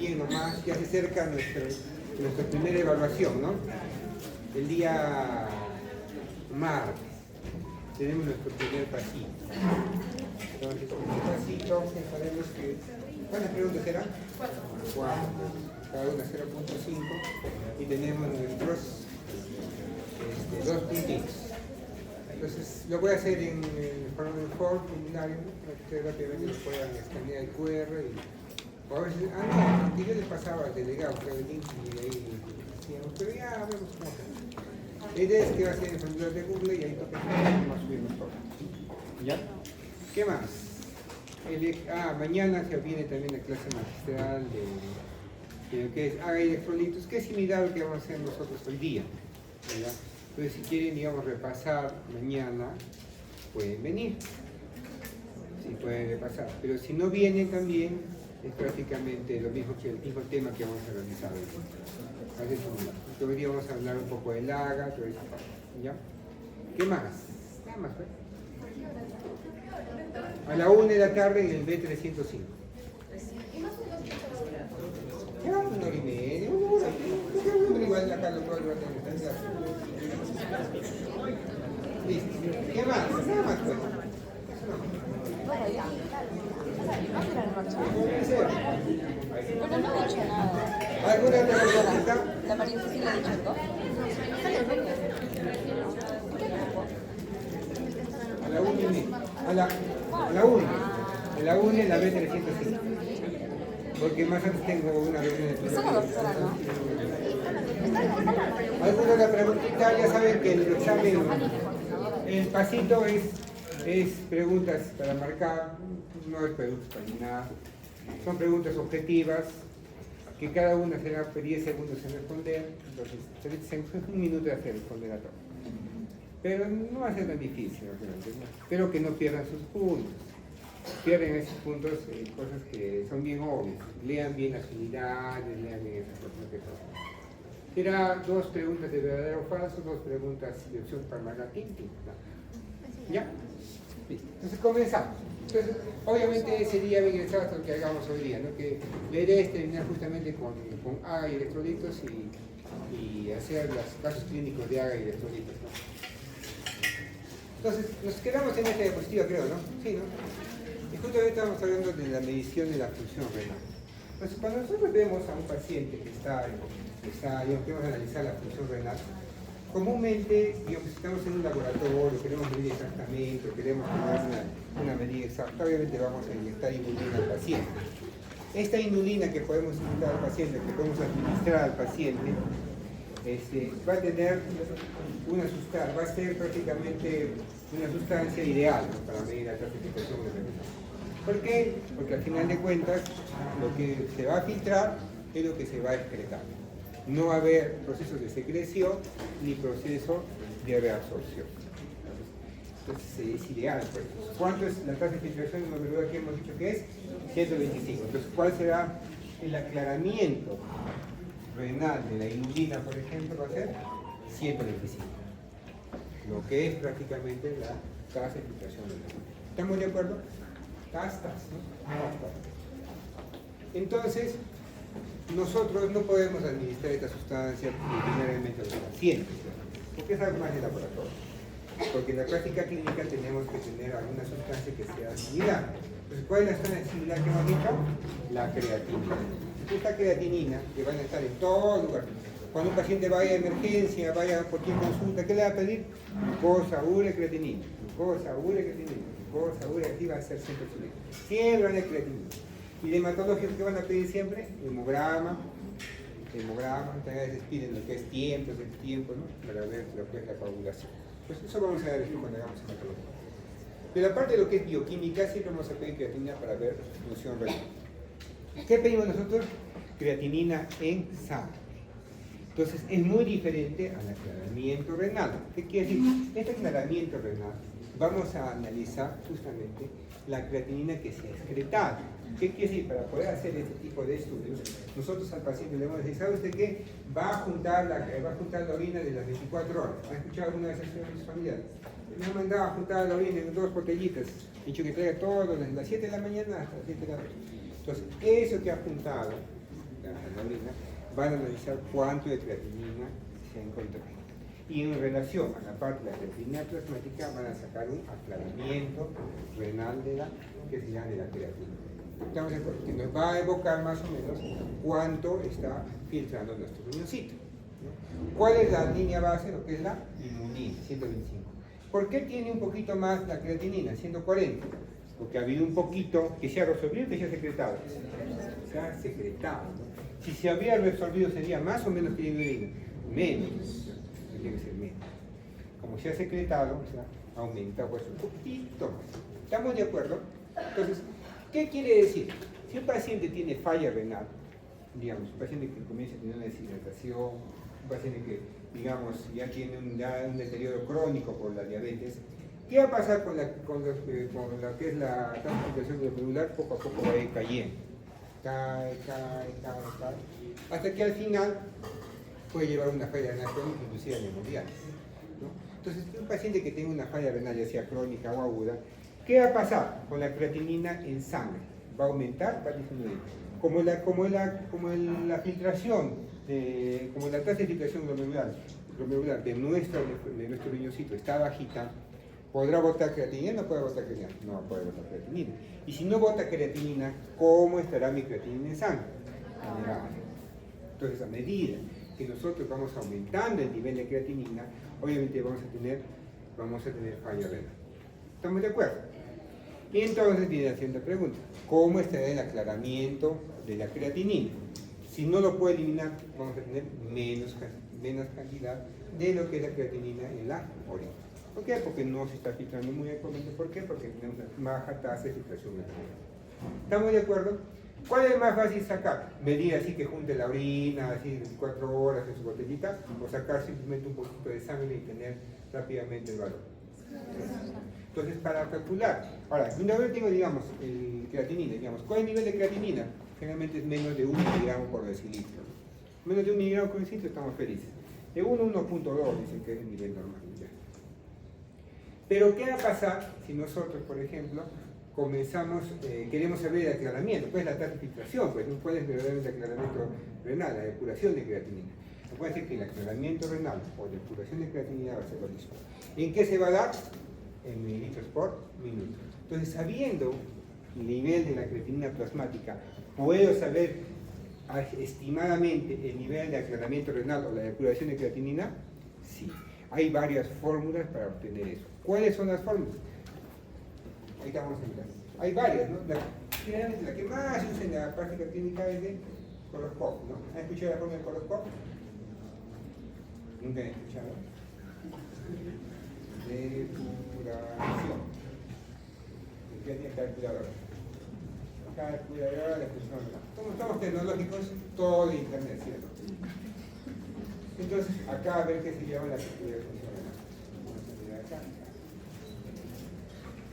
bien nomás, ya se acerca nuestra primera evaluación, ¿no? El día martes tenemos nuestro primer pasito. Entonces, con este pasito sabemos que... ¿Cuántas preguntas serán? 4. Cada una 0.5 y tenemos nuestros 2 puntitos. Entonces, lo voy a hacer en form binario, para que ustedes rápidamente lo puedan escanear el QR o a veces, no, que yo les pasaba al delegado, que el link y ahí decíamos, pero ya vemos cómo hacer. La idea es que va a ser en formulario de Google y ahí vamos a subirnos todo. ¿Ya? ¿Qué más? Mañana se viene también la clase magistral de lo que es AGA y electrolitos, que es similar a lo que vamos a hacer nosotros hoy día, ¿verdad? Entonces, si quieren, digamos, repasar mañana, pueden venir. Sí, pueden repasar. Pero si no vienen también, es prácticamente lo mismo que el mismo tema que vamos a realizar hoy. Entonces, hoy día vamos a hablar un poco del AGA, todo eso. ¿Ya? ¿Qué más? Nada más, ¿eh? A la 1 de la tarde en el B305. Ya, 1 hora y media, 1 hora. Igual acá lo puedo ver. Listo. ¿Qué más? Nada más, pues. Bueno, no he dicho nada. ¿Alguna otra pregunta? La María sí le ha dicho algo. A la 1 y media. A la 1. A la 1 en la B305. Porque más antes tengo una reunión de... Es una doctora, ¿no? ¿Alguna otra preguntita? Ya saben que el examen, el pasito es preguntas para marcar, no es preguntas para llenar. Son preguntas objetivas, que cada una será 10 segundos en responder, entonces 1 minuto de hacer responder a todo. Pero no va a ser tan difícil, realmente, ¿no? Espero que no pierdan sus puntos. Pierden esos puntos cosas que son bien obvias. Lean bien las unidades, lean bien esas cosas que son. Será 2 preguntas de verdadero o falso, 2 preguntas de opción para marcar tinta. ¿Ya? Listo. Entonces comenzamos. Entonces, obviamente sería bien exacto lo que hagamos hoy día, ¿no? Que la idea es terminar justamente con AGA y electrolitos y hacer los casos clínicos de AGA y electrolitos, ¿no? Entonces, nos quedamos en esta diapositiva, creo, ¿no? Sí, ¿no? Y justamente estamos hablando de la medición de la función renal. Entonces, cuando nosotros vemos a un paciente que digamos, queremos analizar la función renal, comúnmente, digamos, si estamos en un laboratorio, queremos medir exactamente, queremos tomar una medida exacta, obviamente vamos a inyectar inulina al paciente. Esta inulina que podemos inyectar al paciente, que podemos administrar al paciente, va a tener una sustancia, va a ser prácticamente una sustancia ideal, ¿no?, para medir la clasificación de renal. ¿Por qué? Porque al final de cuentas lo que se va a filtrar es lo que se va a excretar. No va a haber procesos de secreción ni proceso de reabsorción. Entonces es ideal. Pues. ¿Cuánto es la tasa de filtración de una que hemos dicho que es? 125. Entonces, ¿cuál será el aclaramiento renal de la inulina, por ejemplo? Va a ser 125. Lo que es prácticamente la tasa de filtración de la inulina. ¿Estamos de acuerdo? Tasas, ¿no? Entonces, nosotros no podemos administrar esta sustancia primariamente a los pacientes, porque es algo más de laboratorio. Porque en la práctica clínica tenemos que tener alguna sustancia que sea similar. Entonces, ¿cuál es la sustancia similar que hemos dicho? La creatinina. Esta creatinina, que van a estar en todo lugar. Cuando un paciente vaya a emergencia, vaya a cualquier consulta, ¿qué le va a pedir? Glucosa, urea, creatinina. Glucosa, urea, creatinina. Glucosa, urea, aquí va a ser siempre insulina. Siempre van a creatinina. Y de hematológicos que van a pedir siempre, hemograma, también a veces piden lo que es tiempo, ¿no? Para ver lo que es la coagulación. Pues eso vamos a ver después cuando hagamos hematología. Pero aparte de lo que es bioquímica, siempre vamos a pedir creatinina para ver función renal. ¿Qué pedimos nosotros? Creatinina en sangre. Entonces es muy diferente al aclaramiento renal. ¿Qué quiere decir? Este aclaramiento renal vamos a analizar justamente la creatinina que se ha excretado. ¿Qué quiere decir? Para poder hacer este tipo de estudios, nosotros al paciente le vamos a decir, ¿sabe usted qué? Va a juntar la orina de las 24 horas. ¿Ha escuchado alguna de esas familiares? Me ha mandado a juntar la orina en 2 botellitas. Dicho que traiga todo desde las 7 de la mañana hasta las 7 de la noche. Entonces, eso que ha juntado, en la orina, van a analizar cuánto de creatinina se ha encontrado. Y en relación a la parte de la creatinina plasmática van a sacar un aclaramiento renal de la, que se llama de la creatina. Estamos de acuerdo, que nos va a evocar más o menos cuánto está filtrando nuestro riñoncito, ¿no? ¿Cuál es la línea base? Lo que es la inmunina, 125. ¿Por qué tiene un poquito más la creatinina, 140? Porque ha habido un poquito que se ha resolvido y que se ha secretado. Se ha secretado, ¿no? Si se había resolvido sería más o menos que la urina. Menos. Tiene que ser menos. Como se ha secretado, se ha aumentado pues un poquito más. ¿Estamos de acuerdo? Entonces, ¿qué quiere decir? Si un paciente tiene falla renal, digamos, un paciente que comienza a tener una deshidratación, un paciente que, digamos, ya tiene un deterioro crónico por la diabetes, ¿qué va a pasar con lo que es la transfiltración glomerular? Poco a poco va a ir cayendo. Cae, hasta que al final puede llevar una falla renal crónica, inclusive a hemodiálisis, ¿no? Entonces, un paciente que tenga una falla renal, ya sea crónica o aguda, ¿qué va a pasar con la creatinina en sangre? ¿Va a aumentar? ¿Va a disminuir? Como la filtración, como la tasa de filtración glomerular de nuestro riñoncito está bajita, ¿podrá botar creatinina? ¿No puede botar creatinina? No puede botar creatinina. Y si no bota creatinina, ¿cómo estará mi creatinina en sangre? Elevada. Entonces, a medida que nosotros vamos aumentando el nivel de creatinina, obviamente vamos a tener falla renal. ¿Estamos de acuerdo? Y entonces viene la siguiente pregunta: ¿cómo estará el aclaramiento de la creatinina? Si no lo puede eliminar, vamos a tener menos cantidad de lo que es la creatinina en la orina. ¿Por qué? Porque no se está filtrando muy adecuadamente. ¿Por qué? Porque tenemos una baja tasa de filtración glomerular. ¿Estamos de acuerdo? ¿Cuál es más fácil sacar? Medir así que junte la orina, así 24 horas en su botellita, o sacar simplemente un poquito de sangre y tener rápidamente el valor. Entonces, para calcular, ahora, una vez tengo, digamos, el creatinina, digamos, ¿cuál es el nivel de creatinina? Generalmente es menos de 1 miligramo por decilitro. Menos de 1 miligramo por decilitro estamos felices. De 1 a 1.2 dicen que es el nivel normal. Ya. Pero, ¿qué va a pasar si nosotros, por ejemplo, queremos saber el aclaramiento? ¿Cuál es la tasa de filtración? Pues no puedes ver el aclaramiento renal, la depuración de creatinina. Se puede decir que el aclaramiento renal o depuración de creatinina va a ser lo mismo. ¿En qué se va a dar? En mililitros por minuto. Entonces, sabiendo el nivel de la creatinina plasmática, ¿puedo saber estimadamente el nivel de aclaramiento renal o la depuración de creatinina? Sí. Hay varias fórmulas para obtener eso. ¿Cuáles son las fórmulas? Ahí estamos en clase. Hay varias, ¿no? Generalmente la que más se usa en la práctica clínica es de Korsakoff, ¿no? ¿Han escuchado la fórmula de Korsakoff? Nunca han escuchado. Depuración. ¿Qué tiene calculadora? Calculadora de fusión. Como estamos tecnológicos, todo de internet, ¿cierto? Entonces, acá a ver qué se llama la calculadora de función.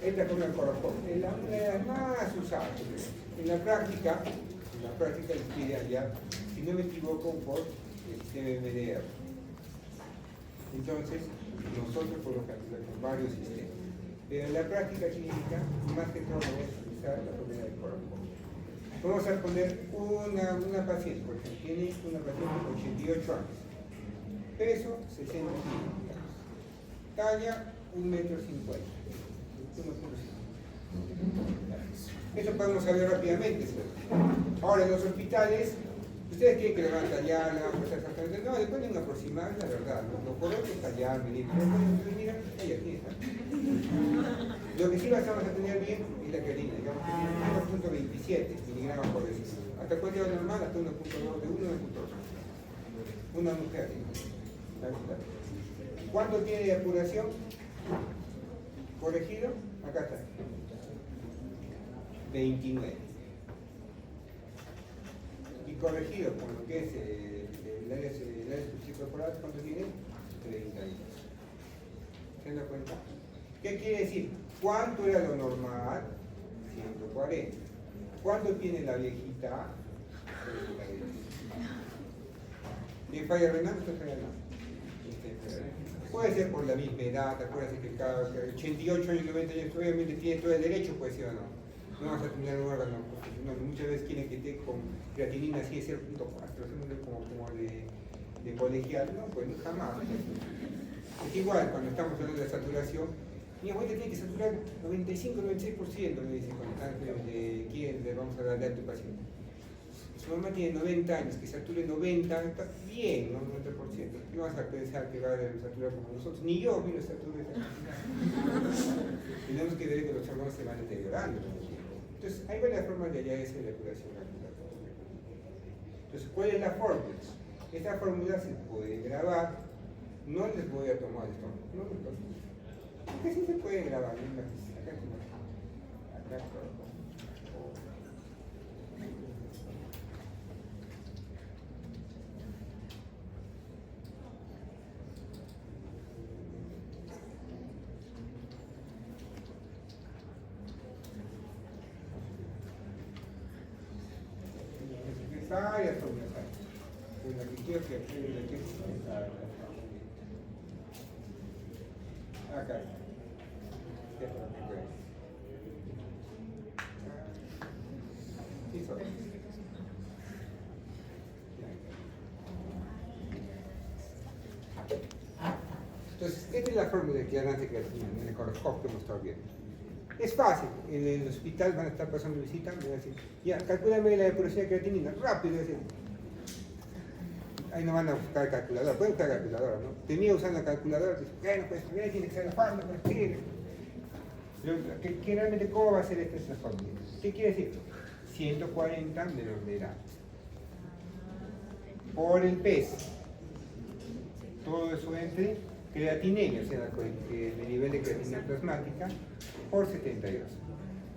Esta es una Korsakoff, es una de las más usadas. En la práctica pide allá, si no me equivoco, por el CMDR. Entonces, nosotros podemos calcular con varios sistemas. Pero en la práctica clínica, más que todo, vamos a utilizar la fórmula de Korsakoff. Vamos a poner una paciente, por ejemplo, tiene una paciente de 88 años, peso 60 kilos, talla 1,50 m. Eso podemos saber rápidamente. Ahora, en los hospitales, ustedes quieren que le van a tallar, le van a pasar exactamente. No, después de un aproximado, la verdad. Lo correcto es tallar, medir. Mira, ella aquí está. Lo que sí vamos a tener bien es la creatinina, digamos que tiene 1.27 miligramos por decilitro. Hasta el cuento normal, hasta 1.2, de 1 a 1.2. Una mujer. ¿Cuánto tiene de apuración? Corregido, acá está. 29. Y corregido con lo que es el área corporal, ¿cuánto tiene? 32. ¿Se dan cuenta? ¿Qué quiere decir? ¿Cuánto era lo normal? 140. ¿Cuánto tiene la viejita? 32. ¿Tiene falla renal? ¿Usted falla renal? Puede ser por la misma edad, acuérdense que cada 88 años, 90 años, obviamente tiene todo el derecho, puede ser o no. no vas a tener un órgano funcional. Muchas veces quieren que esté con creatinina así de 0.4, como de colegial, no, pues jamás. Es igual, cuando estamos hablando de saturación, mi abuela tiene que saturar 95-96%, me dice, de quién le vamos a dar de alto paciente. Su mamá tiene 90 años, que sature 90, está bien, ¿no? 90%. ¿Qué vas a pensar que va a saturar como nosotros? Ni yo, mira, saturé. Tenemos que ver que los órganos se van deteriorando. Entonces, hay varias formas de hallar esa depuración calculatoria. Entonces, ¿cuál es la fórmula? Esta fórmula se puede grabar. No les voy a tomar esto. No me tomo. Porque sí se puede grabar. Acá. Varias fórmulas hay. La que quiero que acá. Sí, entonces, esta es la fórmula que antes que en el horoscopio que hemos estado viendo. Es fácil, en el hospital van a estar pasando visita, me van a decir, ya, calcúlame la depuración de creatinina, rápido, decir. Ahí no van a buscar calculadora, pueden buscar calculadora, ¿no? Tenía usando la calculadora, pues, bueno, pues tiene que ser la fórmula, pues escribe. Pero que realmente, ¿cómo va a ser esta fórmula? ¿Qué quiere decir? 140 menos la edad. Por el peso. Todo eso entre creatinina, o sea, el nivel de creatinina plasmática, por 72.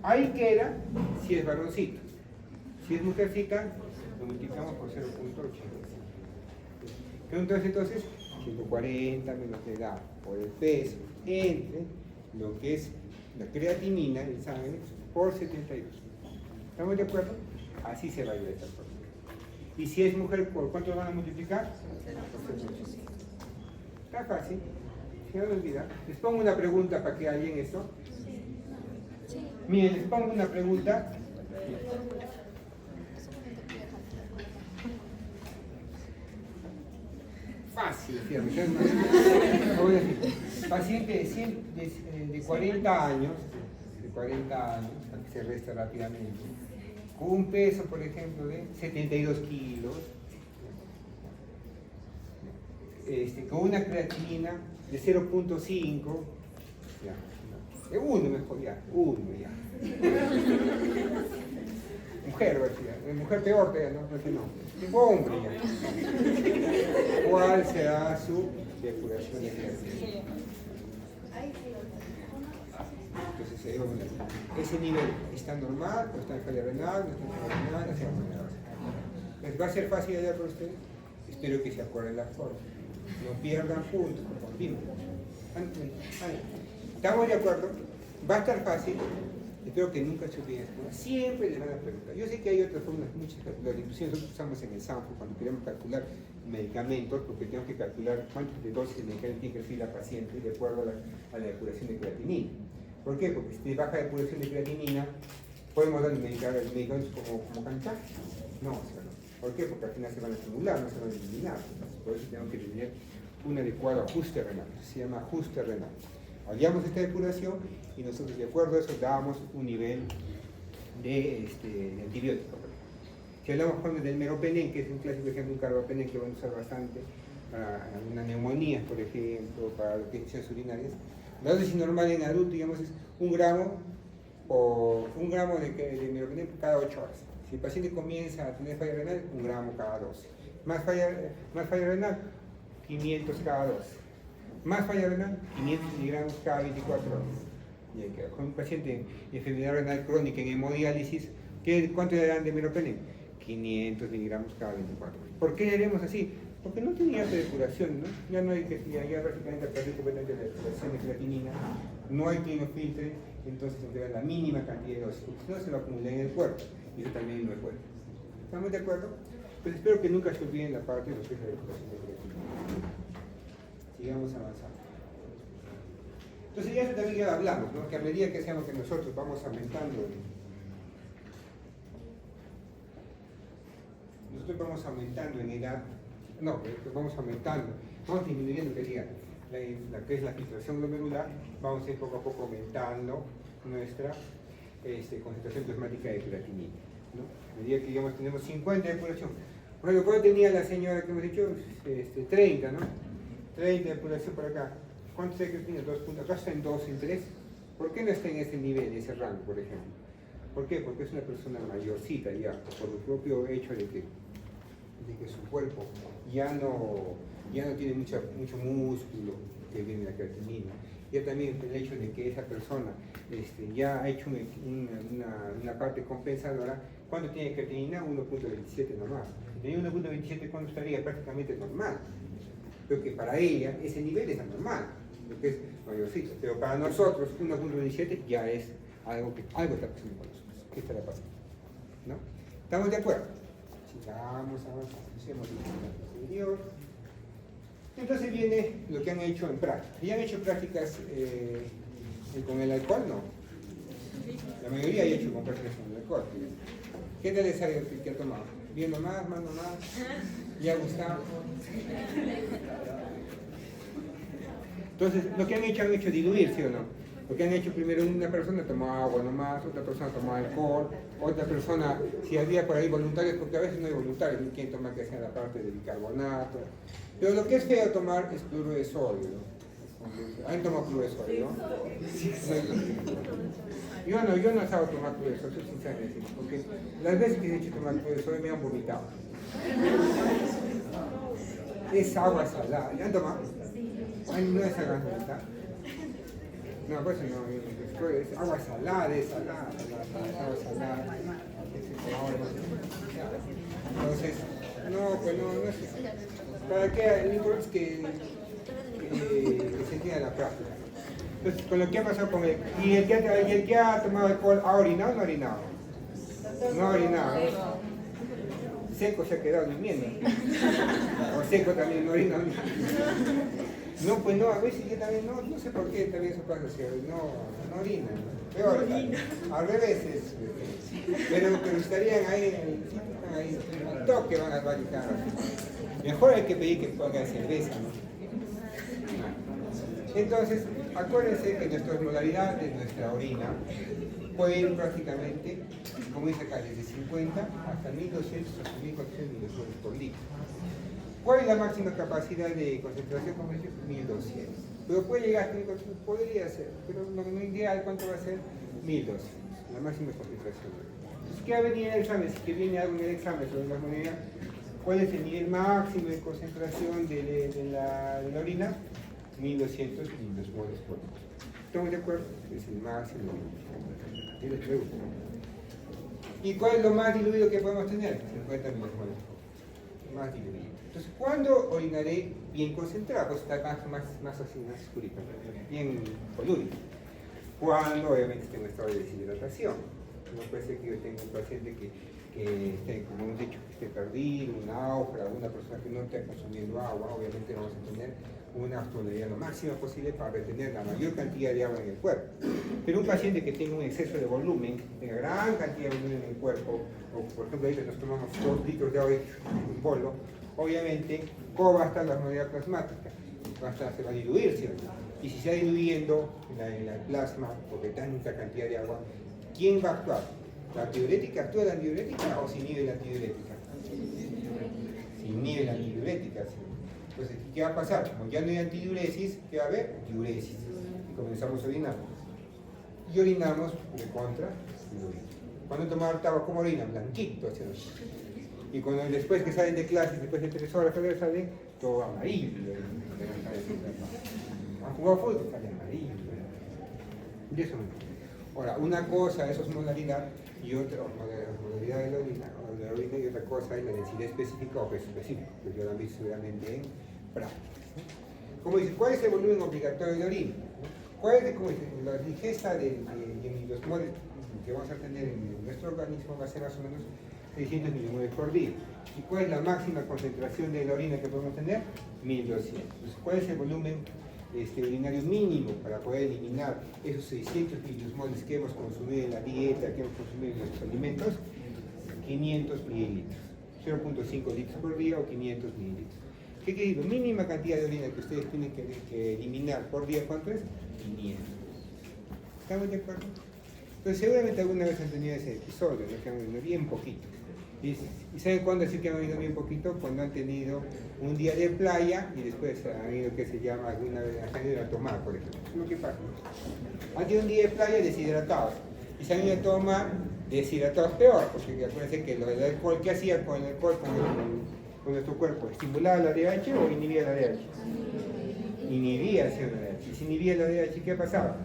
Ahí queda si es varoncito. Si es mujercita, lo multiplicamos por 0.8. Entonces, 140 menos la edad por el peso entre lo que es la creatinina en sangre por 72. ¿Estamos de acuerdo? Así se va a ir esta forma. Y si es mujer, ¿por cuánto van a multiplicar? Por 0.8. Está fácil. Si no me olvida. Les pongo una pregunta para que alguien esto. Miren, les pongo una pregunta. Fácil, ¿cierto? Paciente de 40 años, para que se resta rápidamente, con un peso, por ejemplo, de 72 kilos, con una creatinina de 0.5, de 1 mejor ya, 1 ya. Mujer peor, no, hombre ya. ¿Cuál será su depuración de creatinina? Entonces, ese nivel está normal, no está en falla renal, no está en falla renal, no está en falla renal. ¿Les va a ser fácil allá para ustedes? Espero que se acuerden la forma. No pierdan puntos, por favor. Dime. ¿Estamos de acuerdo? Va a estar fácil. Espero que nunca se olviden. Siempre les van a preguntar. Yo sé que hay otras formas, muchas calculadoras. Inclusive nosotros usamos en el SAMPU cuando queremos calcular medicamentos, porque tenemos que calcular cuántos de dosis de medicamento tiene que recibir la paciente de acuerdo a la depuración de creatinina. ¿Por qué? Porque si baja la depuración de creatinina, podemos dar medicamentos como cantar. No, o sea, no. ¿Por qué? Porque al final se van a acumular, no se van a eliminar. Por eso tenemos que tener un adecuado ajuste renal. Se llama ajuste renal. Hallamos esta depuración y nosotros de acuerdo a eso damos un nivel de antibiótico. Si hablamos por ejemplo del meropenem, que es un clásico ejemplo, un carbapenem que van a usar bastante para algunas neumonías, por ejemplo, para infecciones urinarias, la dosis normal en adulto, digamos, es 1 gramo de meropenem cada 8 horas. Si el paciente comienza a tener falla renal, 1 gramo cada 12. Más falla renal, 500 cada 12. Más falla renal, 500 miligramos cada 24 horas. Y hay que, con un paciente de enfermedad renal crónica en hemodiálisis, ¿cuánto le dan de meropenem? 500 miligramos cada 24 horas. ¿Por qué le haremos así? Porque no tenía depuración, ¿no? Ya no hay que, ya prácticamente perdió completamente la depuración de creatinina, no hay quien lo filtre, entonces nos queda la mínima cantidad de dosis, porque si no se lo acumula en el cuerpo, y eso también no es bueno. ¿Estamos de acuerdo? Pues espero que nunca se olviden la parte de lo que es la depuración de creatinina. Sigamos avanzando. Entonces ya eso también ya hablamos, ¿no? Que a medida que seamos que nosotros vamos aumentando nosotros vamos aumentando en edad, no, vamos aumentando, vamos disminuyendo la que es la filtración glomerular, vamos a ir poco a poco aumentando nuestra concentración plasmática de creatinina, ¿no? A medida que digamos, tenemos 50 de depuración. Por ejemplo, ¿cuál tenía la señora que hemos dicho? 30, ¿no? 30 de depuración por acá. ¿Cuántos de creatinina? 2 puntos. Acá está en 2, en 3. ¿Por qué no está en ese nivel, ese rango, por ejemplo? ¿Por qué? Porque es una persona mayorcita ya, por el propio hecho de que su cuerpo ya no tiene mucho músculo que viene de la creatinina. Ya también el hecho de que esa persona ya ha hecho una parte compensadora. ¿Cuánto tiene creatinina? 1.27 nomás. Si tenía 1.27, ¿cuánto estaría? Prácticamente normal. Pero que para ella ese nivel es anormal, porque es mayorcito. Pero para nosotros 1.27 ya es algo está pasando con nosotros. ¿Qué estará pasando? ¿No? ¿Estamos de acuerdo? Sigamos avanzando. Hacemos el anterior. Entonces viene lo que han hecho en práctica. ¿Y han hecho prácticas con el alcohol? No. La mayoría ha hecho con prácticas con el alcohol. ¿Qué tal es algo que ha tomado? ¿Bien nomás, más nomás? ¿Le ha gustado? Entonces, lo que han hecho diluir, ¿sí o no? Lo que han hecho primero, una persona tomó agua nomás, otra persona tomó alcohol, otra persona, si había por ahí voluntarios, porque a veces no hay voluntarios, no quieren tomar que sea la parte del bicarbonato. Pero lo que es feo tomar es cloruro de sodio, ¿no? ¿Han tomado cloruro de sodio, no? Yo no sabo tomar cloruro de sodio, soy sincero decir, porque las veces que he hecho tomar cloruro de sodio me han vomitado. Es agua salada, ¿ya han tomado? Ay, no es agua salada. No, pues no, es agua salada, es salada, agua salada. Entonces, no, pues no sé. ¿Para qué? Lo importante es que se entienda la práctica. Entonces, con lo que ha pasado con él, y el que ha tomado alcohol, ¿ha orinado o no ha orinado? No ha orinado. Seco se ha quedado durmiendo. O seco también no orina. No, pues no, a veces yo también no sé por qué también eso pasa, no orina. Peor, al revés pero estarían ahí un toque van a varicar. Mejor hay que pedir que pongan cerveza, ¿no? Entonces, acuérdense que nuestra modalidad de nuestra orina puede ir prácticamente, como dice acá, desde 50 hasta 1200 hasta 1400 mililitros por litro. ¿Cuál es la máxima capacidad de concentración? Como dije, 1200. Pero puede llegar a 1400, podría ser, pero lo ideal, ¿cuánto va a ser? 1200, la máxima concentración. Entonces, ¿qué ha venido en el examen? Si que viene algo en el examen sobre la moneda, ¿cuál es el nivel máximo de concentración de la orina? 1200 milimoles por litro. ¿Estamos de acuerdo? Es el máximo. ¿Y cuál es lo más diluido que podemos tener? 50 milimoles. Más diluido. Entonces, ¿cuándo orinaré bien concentrado? Pues está más así, más oscurito, bien colúrico. Cuando obviamente esté en un estado de deshidratación. No puede ser que yo tenga un paciente que esté, como hemos dicho, que esté perdido, un náufrago, una persona que no esté consumiendo agua. Obviamente vamos a tener una osmolaridad lo máxima posible para retener la mayor cantidad de agua en el cuerpo. Pero un paciente que tenga un exceso de volumen, tenga gran cantidad de volumen en el cuerpo, o por ejemplo ahorita nos tomamos 2 litros de agua en un bolo, obviamente, ¿cómo va a estar la osmolaridad plasmática? Se va a diluir, ¿cierto? Y si se va diluyendo en la plasma, porque tanta cantidad de agua, ¿quién va a actuar? ¿La antidiurética actúa la antidiurética o se inhibe la antidiurética? Se inhibe la antidiurética, ¿sí? Entonces, ¿qué va a pasar? Como ya no hay antidiuresis, ¿qué va a haber? Diuresis. Y comenzamos a orinar. Y orinamos de contra. Cuando tomamos tabaco, ¿cómo orinan? Blanquito. Y cuando después que salen de clase, después de 3 horas, salen todo amarillo. Han jugado fútbol, sale amarillo. Y eso no. Ahora, una cosa es osmolaridad y otra modalidad de la orina y otra cosa es la densidad específica o peso específico, que yo lo han visto seguramente en prácticas. Como dice, ¿cuál es el volumen obligatorio de orina? ¿Cuál es, como dice, la digesta de los moles que vamos a tener en nuestro organismo va a ser más o menos 600 milimoles por día? ¿Y cuál es la máxima concentración de la orina que podemos tener? 1200. Entonces, ¿cuál es el volumen urinario mínimo para poder eliminar esos 600 milimoles que hemos consumido en la dieta, que hemos consumido en nuestros alimentos? 500 mililitros. 0.5 litros por día o 500 mililitros. ¿Qué quiere decir? La mínima cantidad de orina que ustedes tienen que eliminar por día, ¿cuánto es? 500. ¿Estamos de acuerdo? Entonces seguramente alguna vez han tenido ese episodio, ¿no? Que han orinado bien poquito. ¿Y saben cuándo decir que han orinado bien poquito? Cuando han tenido un día de playa y después han ido, que se llama, alguna vez han ido a tomar, por ejemplo. ¿Qué es lo que pasa? Han tenido un día de playa deshidratados y se han ido a tomar deshidratados peor, porque acuérdense que lo del alcohol, ¿qué hacía con el alcohol, con nuestro cuerpo? ¿Estimulaba la DH o inhibía la DH? Inhibía el DH. Y si inhibía la DH, ¿qué pasaba?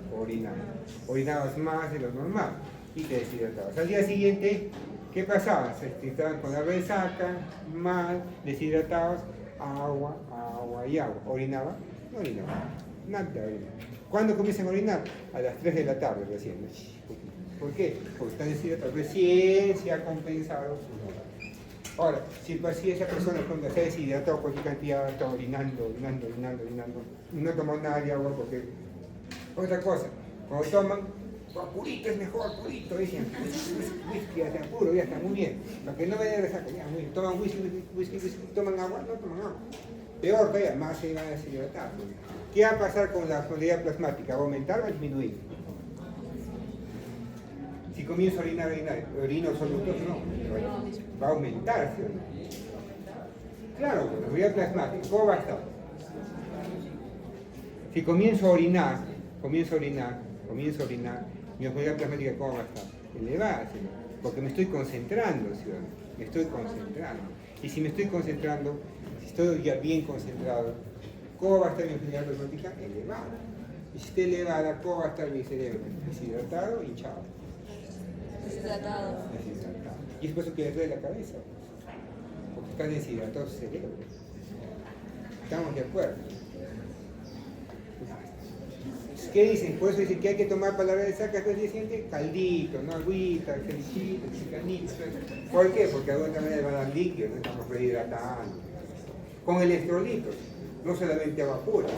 Orinabas más de lo normal y te deshidratabas. Al día siguiente, ¿qué pasaba? Se estaban con la resaca, mal, deshidratados, agua, agua y agua. ¿Orinaba? No orinaba. Nada orinaba. ¿Cuándo comienzan a orinar? A las 3 de la tarde recién. ¿Por qué? Porque están deshidratados. Recién se ha compensado su norma. Ahora, si esa persona cuando se ha deshidratado cualquier cantidad, está orinando, no tomó nada de agua porque... Otra cosa, cuando toman, purito es mejor, purito, dicen, whisky, ya está puro, ya está muy bien. Para que no me den resaca, ya, muy bien. Toman whisky, toman agua, no toman agua. Peor todavía, más se van a deshidratar. ¿Qué va a pasar con la fluidez plasmática? ¿Va a aumentar o a disminuir? Si comienzo a orinar, orino solutos, no, va a aumentar, ¿sí o no? Claro, con la fluidez plasmática, ¿cómo va a estar? Si comienzo a orinar, mi fluidez plasmática, ¿cómo va a estar? Elevada, ¿sí o no? Porque me estoy concentrando, ¿sí o no? Me estoy concentrando. Y si me estoy concentrando, si estoy ya bien concentrado, ¿cómo va a estar mi fluidez plasmática? Elevada. Y si está elevada, ¿cómo va a estar mi cerebro? Deshidratado, hinchado. Deshidratado. Y es por eso que le duele la cabeza, porque está deshidratado su cerebro. ¿Estamos de acuerdo? ¿Qué dicen? Por eso dicen que hay que tomar para la resaca al día siguiente caldito, no agüita, celicito, chicanito. ¿Por qué? Porque de alguna manera van a dar líquido, no estamos rehidratando. Con electrolitos, no solamente agua pura.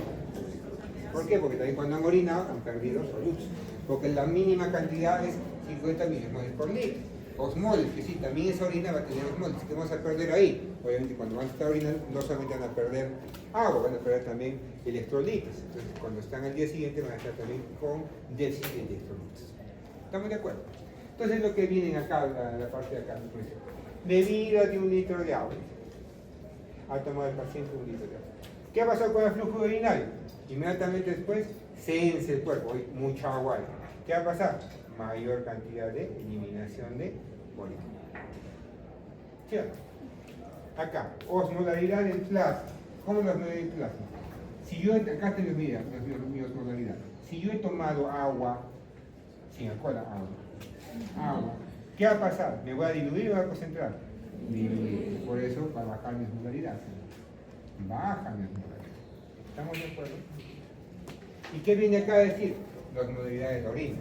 ¿Por qué? Porque también cuando han orinado han perdido solutos. Porque la mínima cantidad es 50 milimoles por litro. Osmoles, que sí, también esa orina va a tener osmoles, que vamos a perder ahí. Obviamente cuando van a estar orinando no solamente van a perder agua, van a perder también electrolitos. Entonces cuando están al día siguiente van a estar también con déficit de electrolitos. ¿Estamos de acuerdo? Entonces lo que viene acá, la parte de acá, pues, bebida de 1 litro de agua. Ha tomado el paciente 1 litro de agua. ¿Qué ha pasado con el flujo urinario? Inmediatamente después, sense el cuerpo, hay mucha agua. ¿Qué va a pasar? Mayor cantidad de eliminación de orina. ¿Cierto? Acá, osmolaridad del plasma. ¿Cómo es la osmolaridad del plasma? Si yo, acá tengo mi osmolaridad. Si yo he tomado agua, sin alcohol, agua, ¿qué va a pasar? ¿Me voy a diluir o voy a concentrar? Diluir. Por eso va a bajar mi osmolaridad. Baja mi osmolaridad. ¿Estamos de acuerdo? ¿Y qué viene acá a decir? La osmolaridad de la orina.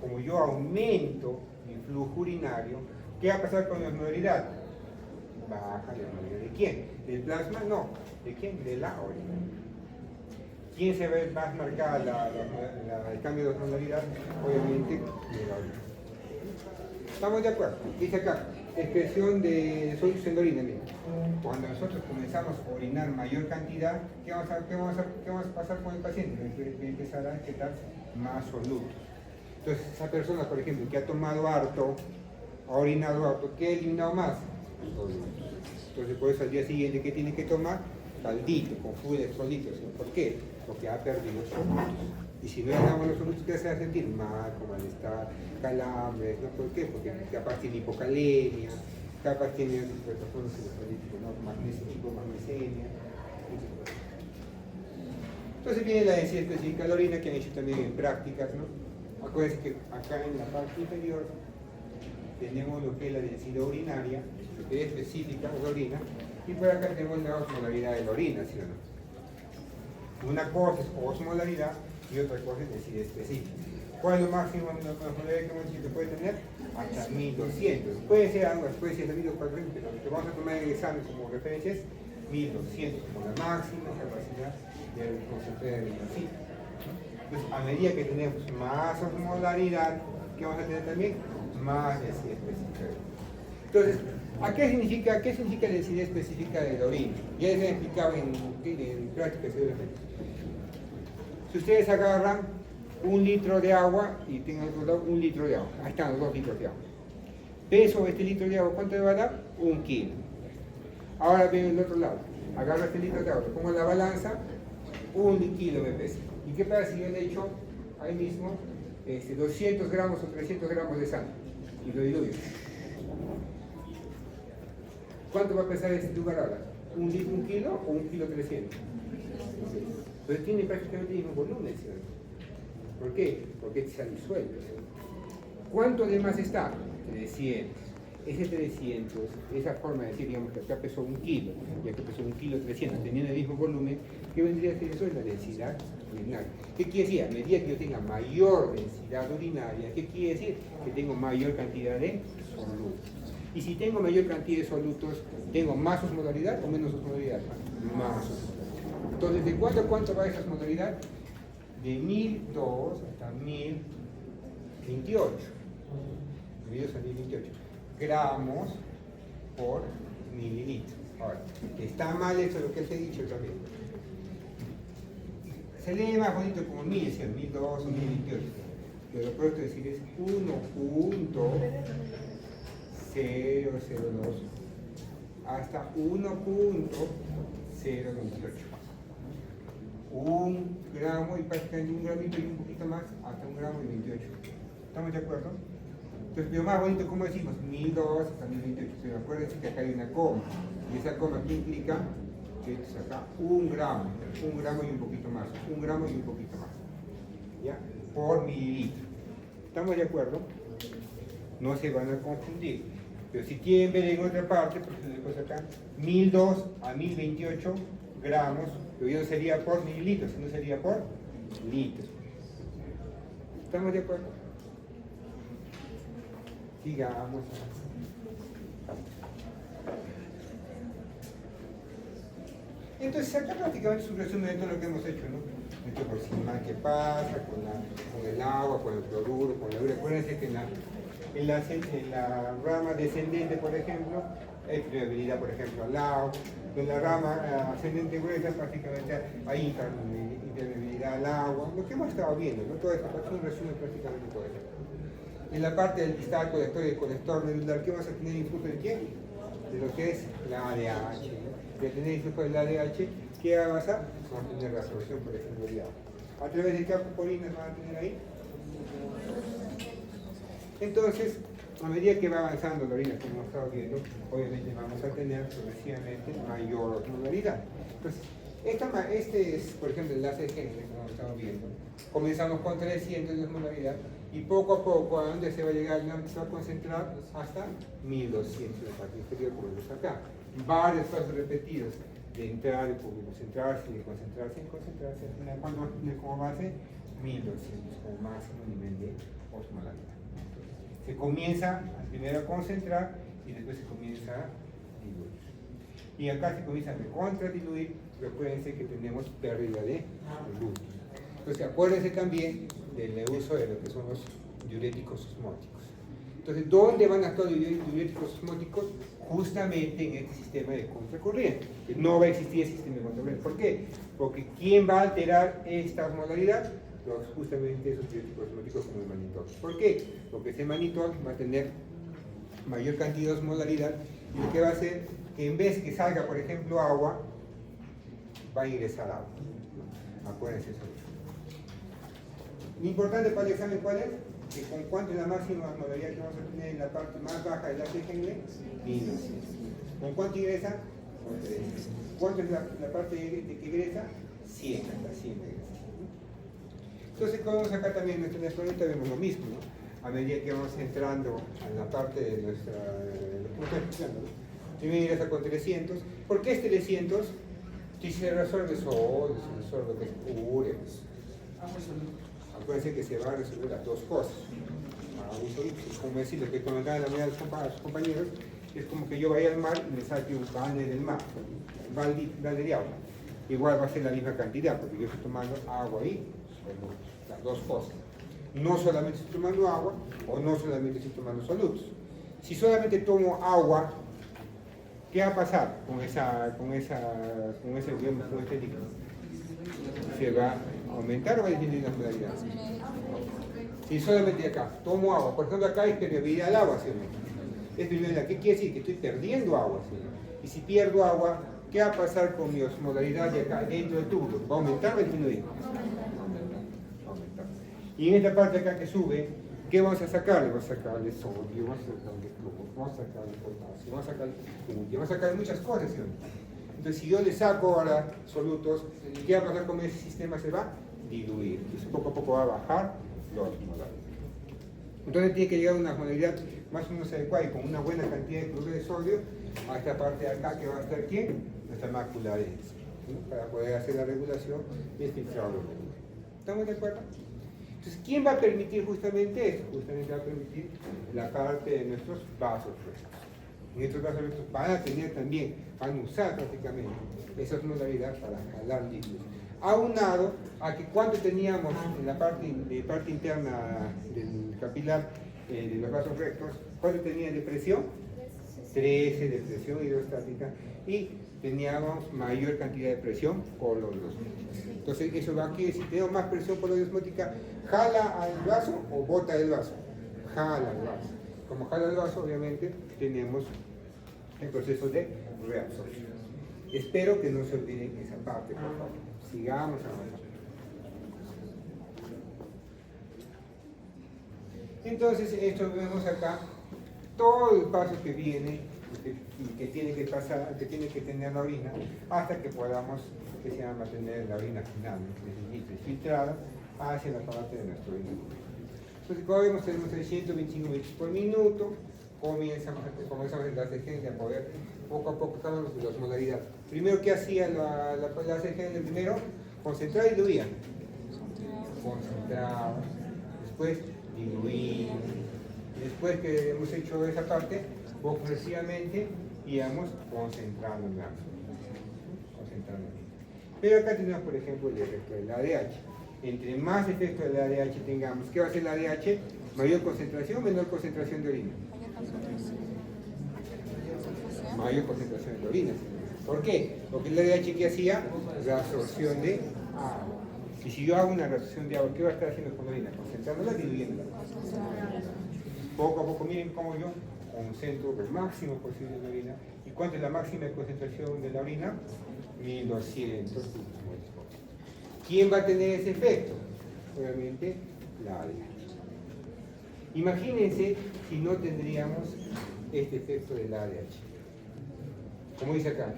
Como yo aumento mi flujo urinario, ¿qué va a pasar con la osmolaridad? Baja la osmolaridad. ¿De quién? ¿Del plasma? No. ¿De quién? De la orina. ¿Quién se ve más marcada el cambio de osmolaridad? Obviamente, de la orina. ¿Estamos de acuerdo? Dice acá, expresión de solución de orina. Mira. Cuando nosotros comenzamos a orinar mayor cantidad, ¿qué vamos a pasar con el paciente? Va a empezar a excretar más solutos. Entonces, esa persona, por ejemplo, que ha tomado harto, ha orinado harto, ¿qué ha eliminado más? Solutos. Entonces, por eso al día siguiente, ¿qué tiene que tomar? Caldito, con fluido de electrolitos. ¿Por qué? Porque ha perdido solutos. Y si no le damos los solutos, ¿qué se va a sentir? Mal, con malestar, calambres, ¿no? ¿Por qué? Porque capaz tiene hipocalemia, capaz tiene trastornos electrolíticos, ¿no? Magnesio, hipomagnesemia. Entonces viene la densidad específica de la orina que han hecho también en prácticas, ¿no? Acuérdense que acá en la parte inferior tenemos lo que es la densidad urinaria, lo que es específica de la orina, y por acá tenemos la osmolaridad de la orina, ¿sí o no? Una cosa es osmolaridad y otra cosa es densidad específica. ¿Cuál es lo máximo de osmolaridad que se puede tener? Hasta 1200. Puede ser algo, puede ser 1400, pero lo que vamos a tomar en el examen como referencia es 1200, como la máxima capacidad del concentrado de aminocita. Entonces, a medida que tenemos más osmolaridad, ¿qué vamos a tener también? Más densidad específica. Entonces, qué significa densidad específica de la orina? Ya les he explicado en práctica seguramente. Si ustedes agarran 1 litro de agua y tengan otro lado 1 litro de agua, ahí están los 2 litros de agua. Peso de este litro de agua, ¿cuánto le va a dar? 1 kilo. Ahora ven el otro lado, agarro este litro de agua, lo pongo en la balanza, 1 kilo me pesa. ¿Y qué pasa si yo le echo ahí mismo 200 gramos o 300 gramos de sal y lo diluyo? ¿Cuánto va a pesar este lugar ahora? ¿1 kilo o 1 kilo 300? Entonces tiene prácticamente el mismo volumen, ¿cierto? ¿Por qué? Porque se ha disuelto. ¿Cuánto de más está? 300. Ese 300, esa forma de decir, digamos que acá pesó 1 kilo, y acá pesó 1 kilo 300, teniendo el mismo volumen, ¿qué vendría a ser eso? La densidad urinaria. ¿Qué quiere decir? A medida que yo tenga mayor densidad urinaria, ¿qué quiere decir? Que tengo mayor cantidad de solutos. Y si tengo mayor cantidad de solutos, ¿tengo más osmolaridad o menos osmolaridad? Más osmolaridad. Entonces, ¿de cuánto a cuánto va esa osmolaridad? De 1002 hasta 1028. 1002 a 1028 gramos por mililitro. Ahora, está mal eso lo que les he dicho también. Se lee más bonito como 1000, ¿sí? 1002 o 1028. Pero lo correcto decir es 1.002 hasta 1.028. 1 gramo y prácticamente 1 gramito y un poquito más hasta 1 gramo y 28. ¿Estamos de acuerdo? Entonces, lo más bonito, ¿cómo decimos? 1002 hasta 1028. Pero acuérdense que acá hay una coma. Y esa coma, ¿qué implica? Que esto es acá 1 gramo y un poquito más. 1 gramo y un poquito más. ¿Ya? Por mililitro. ¿Estamos de acuerdo? No se van a confundir. Pero si quieren ver en otra parte, pues después acá, 1002 a 1028 gramos, pero ya no sería por mililitros, sino sería por litros. ¿Estamos de acuerdo? Sigamos. Entonces acá prácticamente es un resumen de todo lo que hemos hecho, ¿no? Esto por encima, ¿qué pasa con el agua, con el cloruro, con la urea? Acuérdense que en la rama descendente, por ejemplo, hay permeabilidad, por ejemplo, al agua. En la rama ascendente gruesa, prácticamente hay impermeabilidad al agua. Lo que hemos estado viendo, ¿no? Todo esto es un resumen prácticamente todo esto. En la parte del distal colector y el colector medular, ¿qué vamos a tener influjo de qué? De lo que es la ADH. De tener influjo del ADH, ¿qué va a pasar? Vamos a tener la absorción, por ejemplo, de agua. ¿A través de qué acupolinas van a tener ahí? Entonces, a medida que va avanzando la orina, como hemos estado viendo, obviamente vamos a tener progresivamente mayor osmolaridad. Entonces, este es, por ejemplo, el ACG, como hemos estado viendo. Comenzamos con 300 de osmolaridad y poco a poco, ¿a dónde se va a llegar? Se va a concentrar hasta 1200 en la parte inferior, como vemos acá. Varios pasos repetidos de entrar y concentrarse, y de concentrarse, y concentrarse, al final, ¿cuándo vamos a tener como base? 1200 como máximo nivel de osmolaridad. Se comienza primero a concentrar y después se comienza a diluir. Y acá se comienza a recontradiluir, recuérdense que tenemos pérdida de glúteos. Entonces acuérdense también del uso de lo que son los diuréticos osmóticos. Entonces, ¿dónde van a actuar los diuréticos osmóticos? Justamente en este sistema de contracorriente. No va a existir el sistema de contracorriente. ¿Por qué? Porque ¿quién va a alterar esta osmolaridad? Justamente esos diuréticos osmóticos como el manitol. ¿Por qué? Porque ese manitol va a tener mayor cantidad de osmolaridad y lo que va a hacer que en vez que salga, por ejemplo, agua, va a ingresar agua. Acuérdense eso. Lo importante para el examen, ¿cuál es? Que con cuánto es la máxima osmolaridad que vamos a tener en la parte más baja del ACG, 1200. ¿Con cuánto ingresa? Con 300. ¿Cuánto es la parte de que ingresa? 100, hasta 100 ingresa. Entonces, como vemos acá también en nuestro planeta, vemos lo mismo, ¿no? A medida que vamos entrando en la parte de nuestra... Primero ingresa con 300. ¿Por qué es 300? Si se resuelve sodio, se resuelve que es urea. Acuérdense que se van a resolver las dos cosas. Como decir lo que comentaban la mayoría de sus compañeros, es como que yo vaya al mar y me saque un balde del mar, un balde de agua. Igual va a ser la misma cantidad, porque yo estoy tomando agua ahí, las dos cosas. No solamente estoy tomando agua, o no solamente estoy tomando solutos. Si solamente tomo agua, ¿Qué va a pasar con ese líquido? ¿Se va a aumentar o va a disminuir la osmolaridad? Si solamente acá tomo agua, por ejemplo acá es permeabilidad al agua, ¿sí o no? Es permeabilidad. ¿Qué quiere decir? Que estoy perdiendo agua, ¿sí o no? Y si pierdo agua, ¿qué va a pasar con mi osmolaridad de acá dentro del tubo? ¿Va a aumentar o va a disminuir? Aumentar. Y en esta parte acá que sube, ¿qué vamos a sacarle? Vamos a sacarle sodio, vamos a sacarle cloro, vamos a sacarle potasio, vamos a sacarle vamos a sacarle muchas cosas, ¿sí o no? Entonces, si yo le saco ahora solutos, ¿qué va a pasar con ese sistema? Se va a diluir. Entonces, poco a poco va a bajar la osmolaridad. Entonces, tiene que llegar a una osmolaridad más o menos adecuada y con una buena cantidad de cloruro de sodio a esta parte de acá que va a estar aquí, nuestra mácula densa, ¿sí? Para poder hacer la regulación y el filtrado. ¿Estamos de acuerdo? Entonces, ¿quién va a permitir justamente esto? Justamente va a permitir la parte de nuestros vasos rectos. En estos vasos rectos van a tener también, van a usar prácticamente esa osmolaridad para jalar líquidos. Aunado a que cuánto teníamos en la parte interna del capilar de los vasos rectos, ¿cuánto tenía de presión? 13 de presión hidrostática y teníamos mayor cantidad de presión por la osmótica. Entonces eso va aquí, si tenemos más presión por la osmótica, ¿jala al vaso o bota el vaso? Jala al vaso. Como jala el vaso, obviamente tenemos el proceso de reabsorción. Espero que no se olviden esa parte, por favor. Sigamos avanzando. Entonces, esto vemos acá, todo el paso que viene y que tiene que pasar, que tiene que tener la orina, hasta que podamos, que se llama, tener la orina final, filtrada hacia la parte de nuestro orina. Entonces, como vemos, tenemos el 125 litros por minuto, comenzamos en la CGN a poder poco a poco cada uno de la osmolaridad. Primero, ¿qué hacía la CGN? Primero, concentrar y diluir. Concentrar, después diluir. Después que hemos hecho esa parte, progresivamente íbamos concentrando más. Pero acá tenemos, por ejemplo, el efecto del ADH. Entre más efecto del ADH tengamos, ¿qué va a hacer el ADH? Mayor concentración o menor concentración de orina. Mayor concentración de orina. ¿Por qué? Porque el ADH, ¿qué hacía? Reabsorción de agua. Y si yo hago una reabsorción de agua, ¿qué va a estar haciendo con la orina? Concentrándola, diluyéndola. Poco a poco, miren cómo yo concentro el máximo posible de la orina. ¿Y cuánto es la máxima concentración de la orina? 1200. ¿Quién va a tener ese efecto? Obviamente, la ADH. Imagínense si no tendríamos este efecto del ADH. Como dice acá,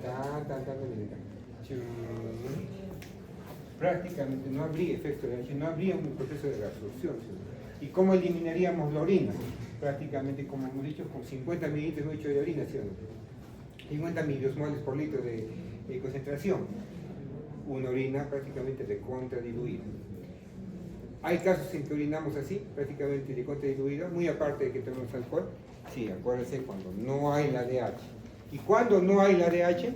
prácticamente no habría efecto de ADH, no habría un proceso de reabsorción. ¿Y cómo eliminaríamos la orina? Prácticamente, como hemos dicho, con 50 mililitros de orina, ¿sí o no? 50 miliosmoles por litro de concentración. Una orina prácticamente de contradiluida. Hay casos en que orinamos así, prácticamente de contradiluida, muy aparte de que tenemos alcohol. Sí, acuérdense cuando no hay la ADH. Y cuando no hay la ADH,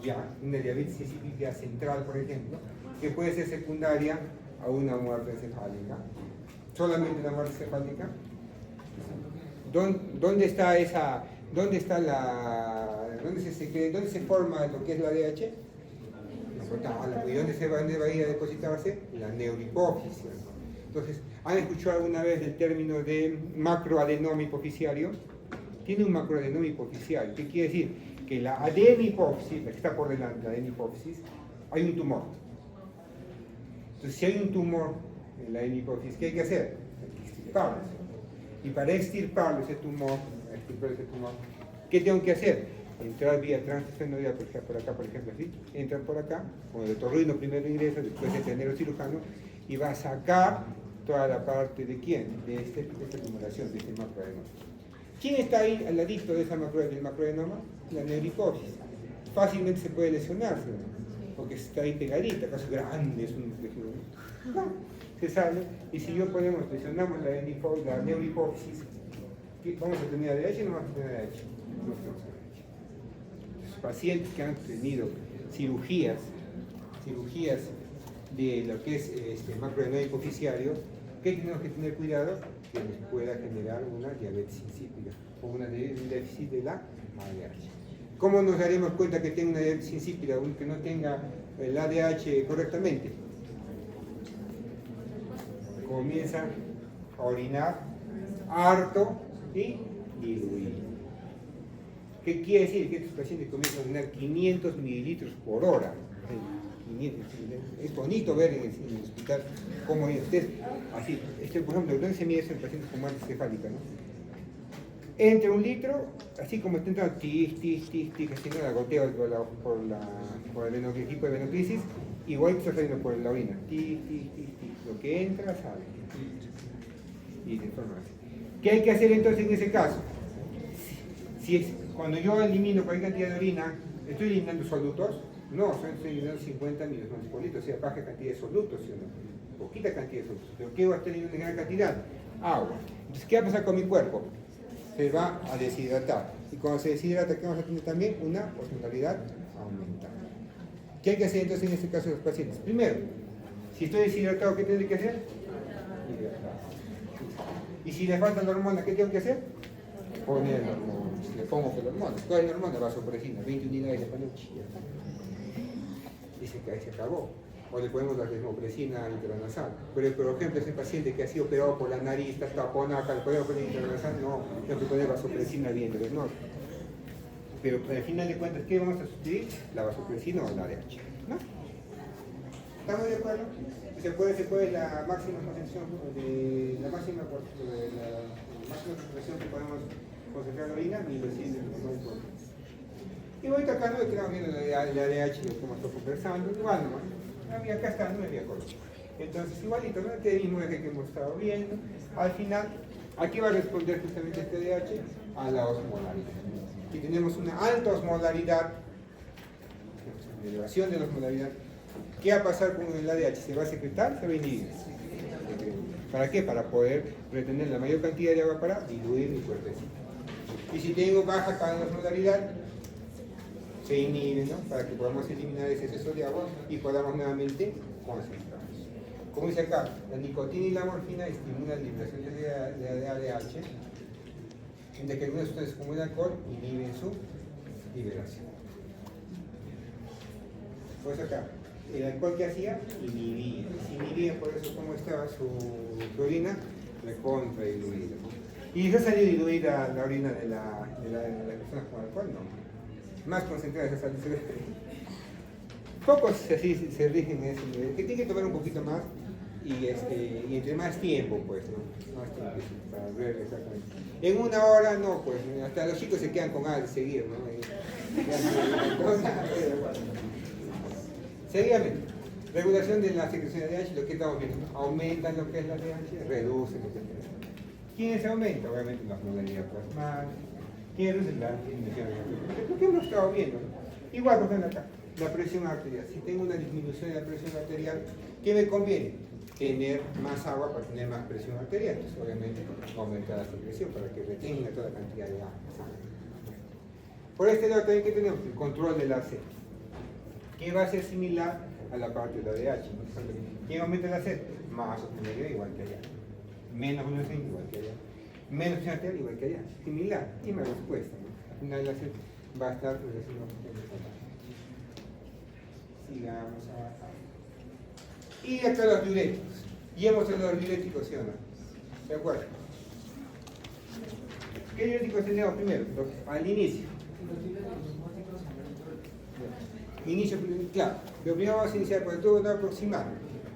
ya, una diabetes insípida central, por ejemplo, que puede ser secundaria a una muerte encefálica. Solamente una muerte encefálica. ¿Dónde está esa? ¿Dónde se forma lo que es la ADH? ¿Y dónde va a ir a depositarse? La neurohipófisis. Entonces, ¿han escuchado alguna vez el término de macroadenoma hipofisiario? Tiene un macroadenoma hipofisiario. ¿Qué quiere decir? Que la adenihipófisis, la que está por delante, la adenihipófisis, hay un tumor. Entonces, si hay un tumor en la adenihipófisis, ¿qué hay que hacer? Hay que extirparlo. Y para extirparlo ese tumor, ¿qué tengo que hacer? Entrar vía transestenoidal, por acá, por ejemplo, así. Entran por acá, con el otorrino primero ingresa, después el neurocirujano, y va a sacar toda la parte de quién? De esta tumulación, de este macroadenoma. ¿Quién está ahí al ladito de del macroadenoma? La neurohipófisis. Fácilmente se puede lesionar, porque está ahí pegadita, acaso grande, es un tejido. No, se sale, y si lesionamos la neurohipófisis, ¿vamos a tener ADH o no vamos a tener ADH? No tenemos ADH. Los pacientes que han tenido cirugías de lo que es macroadenoma hipofisiario, ¿qué tenemos que tener cuidado? Que les pueda generar una diabetes insípida o un déficit de la ADH. ¿Cómo nos daremos cuenta que tenga una diabetes insípida, aunque no tenga el ADH correctamente? Comienza a orinar harto y diluido. ¿Qué quiere decir? Que estos pacientes comienzan a orinar 500 mililitros por hora. 500, es bonito ver en el hospital cómo ustedes, así, por ejemplo, ¿dónde se mide eso en pacientes con muerte cefálica, no? Entre un litro, así como está entrando, haciendo la goteo por el equipo de venoclisis, igual que está saliendo por la orina. Lo que entra, sale. Y de forma así. ¿Qué hay que hacer entonces en ese caso? Cuando yo elimino cualquier cantidad de orina, ¿estoy eliminando solutos? No, estoy eliminando 50 miligramos por litro, o sea, baja cantidad de solutos, ¿sí o no? Poquita cantidad de solutos. ¿Pero qué va a estar eliminando en gran cantidad? Agua. Entonces, ¿qué va a pasar con mi cuerpo? Se va a deshidratar. Y cuando se deshidrata, ¿qué vamos a tener también? Una osmolaridad aumentada. ¿Qué hay que hacer entonces en este caso de los pacientes? Primero, si estoy deshidratado, ¿qué tengo que hacer? Hidratar. Y si le falta la hormona, ¿qué tengo que hacer? Poner la hormona. Le pongo que la hormona. ¿Cuál es la hormona? Vasopresina, 20 unidades de panoche. Y se acabó. O le ponemos la desmopresina intranasal. Pero, por ejemplo, ese paciente que ha sido operado por la nariz, está tapona, acá le podemos poner intranasal, no, tengo que poner vasopresina bien del norte. Pero al final de cuentas, ¿qué vamos a sustituir? La vasopresina o la ADH, ¿no? ¿Estamos de acuerdo? Se puede la máxima concentración la máxima concentración que podemos concentrar la orina, 1200 mg. Y ahorita acá no estamos viendo la ADH, como estoy conversando, igual nomás. Acá está, no me había acordado. Entonces, igualito, ¿no? Este mismo eje que hemos estado viendo. Al final, aquí va a responder justamente este ADH a la osmolaridad. Si tenemos una alta osmolaridad, elevación de la osmolaridad, ¿qué va a pasar con el ADH? ¿Se va a secretar? ¿Se va a inhibir? ¿Para qué? Para poder retener la mayor cantidad de agua para diluir mi cuerpecito. Y si tengo baja osmolaridad, se inhibe, ¿no? Para que podamos eliminar ese exceso de agua y podamos nuevamente concentrarnos. Como dice acá, la nicotina y la morfina estimulan la liberación de ADH, mientras que algunas sustancias como el alcohol inhiben su liberación. Pues acá, el alcohol que hacía, inhibía, por eso como estaba su orina, recontra diluida, ¿no? ¿Y ya salió diluida la orina de las personas con alcohol? No. Más concentradas esa salud. Pocos así se rigen en ese nivel, que tiene que tomar un poquito más y entre más tiempo, pues, ¿no? Más tiempo para ver exactamente. En una hora no, pues, hasta los chicos se quedan con ganas de seguir, ¿no? Seguidamente, regulación de la secreción de ADH, lo que estamos viendo, ¿no? Aumentan lo que es la ADH, reducen lo que es la ADH. ¿Quiénes aumentan? Obviamente la osmolaridad plasmática. ¿Quién reduce la disminución de la presión? Lo que hemos estado viendo, ¿no? Igual, por ejemplo, acá, la presión arterial. Si tengo una disminución de la presión arterial, ¿qué me conviene? Tener más agua para tener más presión arterial. Entonces, obviamente, aumentar la secreción para que retenga toda la cantidad de agua. Por este lado también, ¿qué tenemos? El control del AC, que va a ser similar a la parte de la ADH. ¿Quién aumenta el AC? Más osmolaridad igual que allá. Menos osmolaridad igual que allá. Menos presión arterial igual que allá. Similar. Y más respuesta, ¿no? Al final el AC va a estar relacionado con el control. Sigamos avanzando. Y acá los diuréticos. Y hemos hablado de los diuréticos, ¿sí o no? ¿De acuerdo? ¿Qué diuréticos tenemos primero? Al inicio. Inicio, claro. Pero primero vamos a iniciar por el tubo aproximado.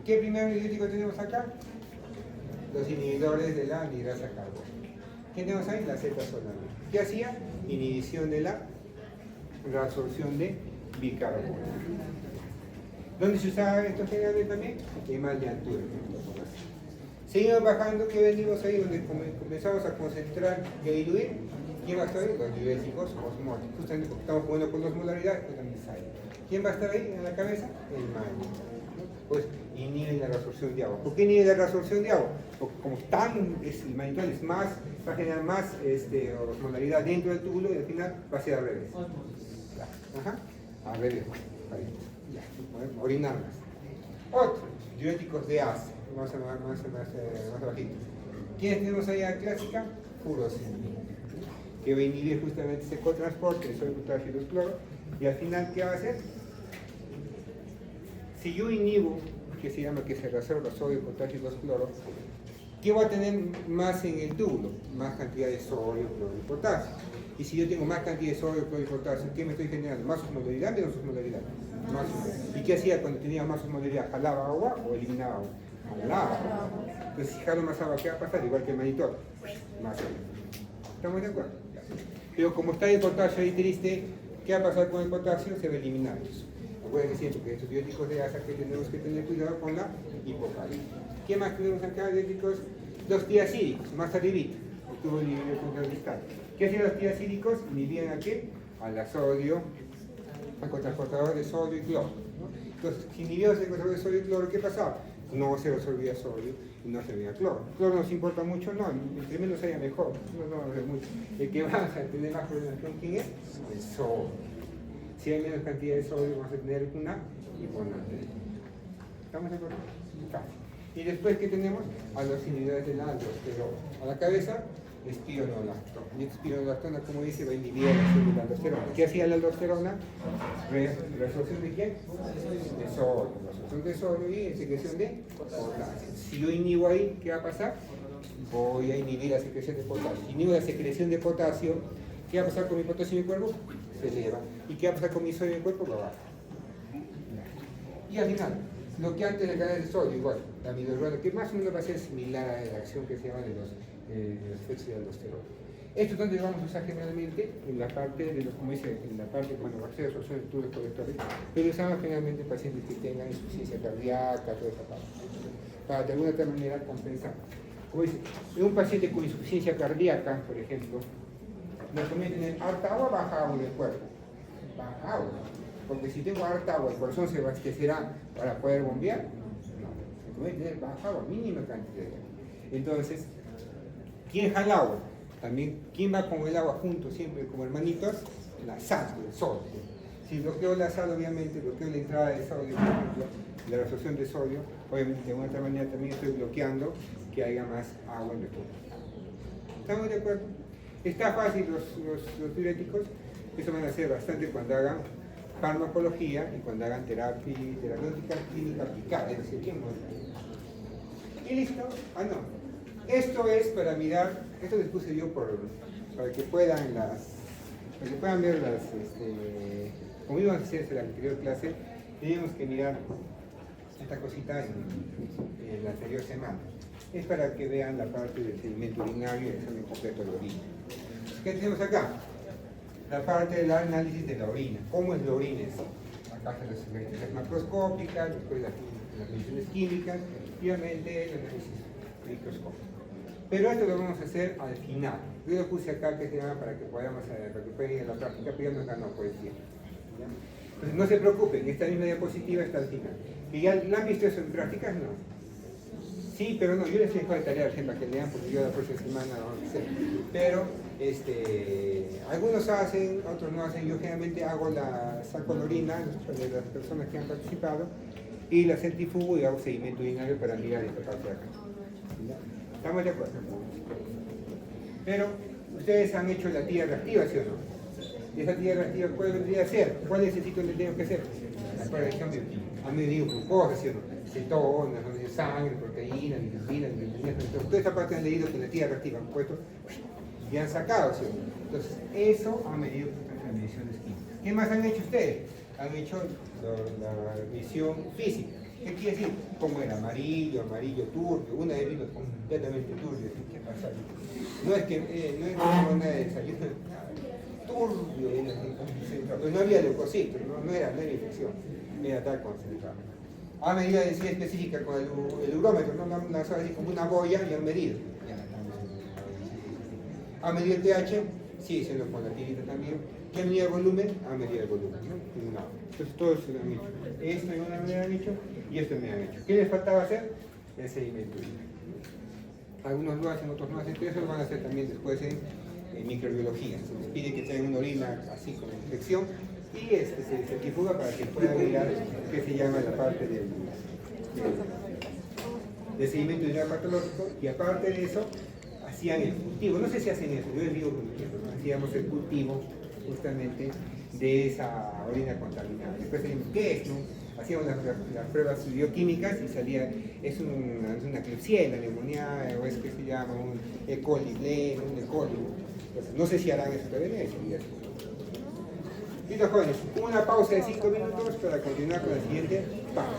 ¿Qué primer diurético tenemos acá? Los inhibidores de la anhidrasa carbónica. ¿Qué tenemos ahí? La acetazolamina. ¿Qué hacía? Inhibición de la reabsorción de bicarbonato. ¿Dónde se usaba esto generalmente también? En mal de altura. Seguimos bajando, ¿qué venimos ahí? Donde comenzamos a concentrar y a diluir. ¿Quién va a estar ahí? Los diuréticos osmóticos. Justamente porque estamos jugando con osmolaridad, pues también sale. ¿Quién va a estar ahí en la cabeza? El manitol. Pues inhibe la reabsorción de agua. ¿Por qué inhibe la reabsorción de agua? Porque como el manitol es más, va a generar más osmolaridad dentro del túbulo y al final va a ser al revés. Ajá. Al revés. Ahí. Ya. Orinar más. Otro. Diuréticos de ACE. Más bajito. ¿Quiénes tenemos ahí a clásica? Furosemida. que va a inhibir justamente ese cotransporte de sodio, potasio y 2-cloro, y al final, ¿qué va a hacer? Si yo inhibo, que se llama que se reserva sodio, potasio y 2-cloro, ¿qué va a tener más en el túbulo? Más cantidad de sodio, cloro y potasio. Y si yo tengo más cantidad de sodio, cloro y potasio, ¿qué me estoy generando? ¿Más osmolaridad o menos osmolaridad? Más osmolaridad. ¿Y qué hacía cuando tenía más osmolaridad? ¿Jalaba agua o eliminaba agua? Jalaba. Entonces, si jalo más agua, ¿qué va a pasar? Igual que el monitor, más agua. ¿Estamos de acuerdo? Pero como está el potasio ahí triste, ¿qué va a pasar con el potasio? Se va a eliminar eso. Recuerden siempre que estos bióticos de asa que tenemos que tener cuidado con la hipocalia. ¿Qué más tenemos acá, bióticos? Los tiacídicos, más arribita. Obtuvo el nivel contrarrestal. ¿Qué hacían los tiacídicos? Inhibían a qué? A la sodio, al cotransportador de sodio y cloro, ¿no? Entonces, si inhibíamos el cotransportador de sodio y cloro, ¿qué pasaba? No se resolvía sodio y no se veía cloro. ¿Cloro nos importa mucho? No, entre menos haya mejor. No es mucho. El que va a tener más coordinación, ¿quién es? El sodio. Si hay menos cantidad de sodio, vamos a tener una hiponatremia. ¿Estamos de acuerdo? Fácil. Y después, ¿qué tenemos? A los inhibidores de la aldosterona. A la cabeza, espironolactona. Y espironolactona, como dice, va a inhibir la acción de la aldosterona. ¿Qué hacía la aldosterona? ¿Resorción de quién? De sodio. Resorción de sodio y secreción de potasio. Si yo inhibo ahí, ¿qué va a pasar? Voy a inhibir la secreción de potasio. Si inhibo la secreción de potasio, ¿qué va a pasar con mi potasio en mi cuerpo? Se eleva. ¿Y qué va a pasar con mi sodio en el cuerpo? Va abajo. Y al final, lo que antes de caer el sodio, igual, la amidorona, que más o menos va a ser similar a la acción que se llama de los efectos de aldosterona. Esto es donde lo vamos a usar generalmente en la parte de los, como dice, en la parte, bueno, va a ser absorción de tubos colectores, pero lo usamos generalmente en pacientes que tengan insuficiencia cardíaca, toda esa parte, para de alguna otra manera compensar. Como dice, en un paciente con insuficiencia cardíaca, por ejemplo, me conviene tener harta agua, baja agua en el cuerpo. Baja agua. Porque si tengo harta agua, el corazón se abastecerá para poder bombear. No. Me conviene tener baja agua, mínima cantidad de agua. Entonces, ¿quién jala agua? También, ¿quién va con el agua junto siempre como hermanitos? La sal, el sodio. Si bloqueo la sal, obviamente, bloqueo la entrada de sodio, por ejemplo, la absorción de sodio, obviamente de una otra manera también estoy bloqueando que haya más agua en el cuerpo. ¿Estamos de acuerdo? Está fácil los diuréticos, eso van a hacer bastante cuando hagan farmacología y cuando hagan terapéutica clínica aplicada, es decir, ¿quién muere? Y listo. Ah, no. Esto es para mirar, esto les puse yo para que puedan ver las, como íbamos a hacer en la anterior clase, teníamos que mirar esta cosita en la anterior semana. Es para que vean la parte del sedimento urinario y el examen completo de la orina. ¿Qué tenemos acá? La parte del análisis de la orina. ¿Cómo es la orina? Acá están las mediciones macroscópicas, después las mediciones químicas y obviamente el análisis microscópico. Pero esto lo vamos a hacer al final. Yo lo puse acá que se llama para que puedan ir a la práctica, pero ya nos ganó poesía. Entonces no se preocupen, esta misma diapositiva está al final. ¿Y ya la han visto eso en prácticas? No. Sí, pero no, yo les dejo de tarea para que lean porque yo la próxima semana lo vamos a hacer. Pero algunos hacen, otros no hacen. Yo generalmente saco la orina de las personas que han participado y la centrifugo y hago seguimiento urinario para mirar esta parte de acá. ¿Ya? ¿Estamos de acuerdo? Pero ustedes han hecho la tía reactiva, ¿sí o no? ¿Y esa tía reactiva cuál vendría a ser? ¿Cuál es el sitio donde tengo que hacer? La corrección bioquímica. Han medido glucosa, ¿sí o no? Cetonas, han medido sangre, proteínas, vitaminas, entonces toda esa parte han leído que la tía reactiva han puesto y han sacado, ¿sí o no? Entonces eso han medido las mediciones químicas. ¿Qué más han hecho ustedes? Han hecho la medición física. ¿Qué quiere decir? Como el amarillo turbio, una vez vino completamente turbio. ¿Qué pasa? No es que no es una de desayuno, turbio, pues no había leucocitos, no era infección, era tal concentrado. A medida de densidad específica con el urómetro, no lanzaba así como una boya y han medido. ¿Ha medido el pH? Sí, se lo con la tirita también. ¿Qué ha medido el volumen? Ha medido el volumen, ¿no? Entonces todos se lo han hecho. Esto de una manera han hecho y esto me han hecho. ¿Qué les faltaba hacer? El sedimento urinario. Algunos lo hacen, otros no hacen, pero eso lo van a hacer también después en microbiología. Se les pide que traigan una orina así con infección y se centrifuga para que puedan mirar qué se llama la parte del sedimento urinario patológico y aparte de eso, hacían el cultivo, no sé si hacen eso, yo les digo que hacíamos el cultivo justamente de esa orina contaminada. Después teníamos qué es, ¿no? Hacíamos las pruebas bioquímicas y salía, es una Klebsiella, neumonía, o es que se llama un E. coli, un E. coli. Entonces, no sé si harán eso todavía. Listo, jóvenes, una pausa de 5 minutos para continuar con la siguiente pausa.